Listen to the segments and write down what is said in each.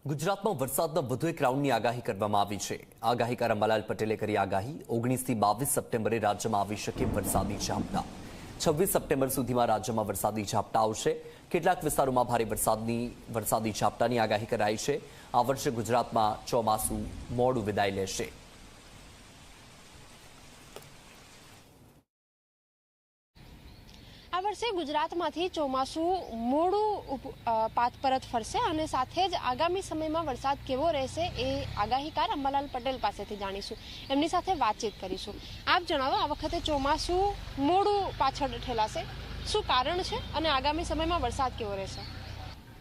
ગુજરાતમાં વરસાદના વધુ એક રાઉન્ડની આગાહી કરવામાં આવી છે। આગાહીકાર અંબાલાલ પટેલે કરી આગાહી 19 થી 22 સપ્ટેમ્બરે રાજ્યમાં આવી શકે વરસાદી ઝાપટા। 26 સપ્ટેમ્બર સુધીમાં રાજ્યમાં વરસાદી ઝાપટા આવશે। કેટલાક વિસ્તારોમાં ભારે વરસાદી ઝાપટાની આગાહી કરાઈ છે। આ વર્ષે ગુજરાતમાં ચોમાસું મોડું વિદાય લેશે। આ વર્ષે ગુજરાતમાંથી ચોમાસું મોડું પાથ પરત ફરશે અને સાથે જ આગામી સમયમાં વરસાદ કેવો રહેશે એ આગાહીકાર અંબાલાલ પટેલ પાસેથી જાણીશું। એમની સાથે વાતચીત કરીશું। આપ જણાવો, આ વખતે ચોમાસું મોડું પાછળ ઠેલાશે, શું કારણ છે અને આગામી સમયમાં વરસાદ કેવો રહેશે?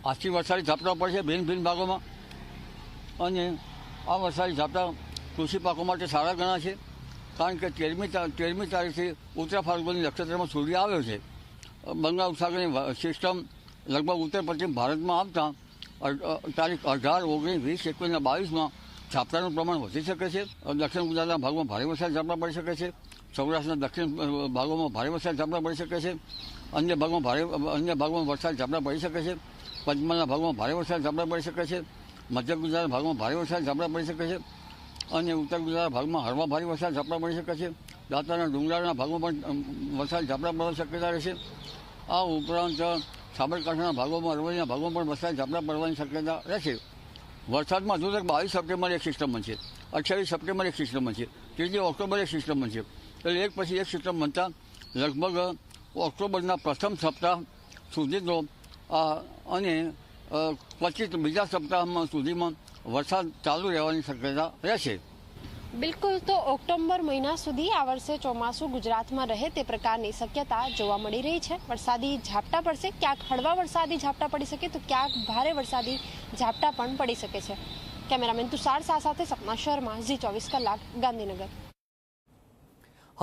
આજથી વરસાદી ઝાપટા પડશે ભિન્ન ભિન્ન ભાગોમાં અને આ વરસાદી ઝાપટા કૃષિ પાકો માટે સારા ગણાશે, કારણ કે 13મી તારીખથી ઉત્તર ફાલ્ગુની નક્ષત્રમાં સૂર્ય આવ્યો છે। બંગાળ ઉપસાગરની સિસ્ટમ લગભગ ઉત્તર પશ્ચિમ ભારતમાં આવતા તારીખ 18, 19, 20, 21 અને 22માં ઝાપટાનું પ્રમાણ વધી શકે છે। દક્ષિણ ગુજરાતના ભાગમાં ભારે વરસાદ ઝાપટા પડી શકે છે। સૌરાષ્ટ્રના દક્ષિણ ભાગોમાં ભારે વરસાદ ઝાપટા પડી શકે છે। અન્ય ભાગમાં વરસાદ ઝાપટા પડી શકે છે। પંચમહાલના ભાગમાં ભારે વરસાદ ઝાપટા પડી શકે છે। મધ્ય ગુજરાતના ભાગમાં ભારે વરસાદ ઝાપટા પડી શકે છે અને ઉત્તર ગુજરાતના ભાગમાં હળવા ભારે વરસાદ ઝાપટા પડી શકે છે। દાંતાના ડુંગરાળના ભાગમાં પણ વરસાદ ઝાપટા પડવાની શક્યતા રહેશે। આ ઉપરાંત સાબરકાંઠાના ભાગોમાં, અરવલ્લીના ભાગોમાં પણ વરસાદ ઝાપટા પડવાની શક્યતા રહેશે। વરસાદમાં હજુ તક 22 સપ્ટેમ્બર એક સિસ્ટમ બનશે, 28 સપ્ટેમ્બર એક સિસ્ટમ બનશે, 3 ઓક્ટોબર એક સિસ્ટમ બનશે। એટલે એક પછી એક સિસ્ટમ બનતા લગભગ ઓક્ટોબરના પ્રથમ સપ્તાહ સુધીનો અને પછી બીજા સપ્તાહમાં સુધીમાં વરસાદ ચાલુ રહેવાની શક્યતા રહેશે। બિલકુલ, તો ઓક્ટોબર મહિના સુધી આ વર્ષે ચોમાસું ગુજરાતમાં રહે તે પ્રકારની શક્યતા જોવા મળી રહી છે। વરસાદી ઝાપટા પડશે, ક્યાંક હળવા વરસાદી ઝાપટા પડી શકે તો ક્યાંક ભારે વરસાદી ઝાપટા પણ પડી શકે છે। કેમેરામેન તુષાર શાહ સાથે સપના શર્મા, ઝી 24 કલાક, ગાંધીનગર।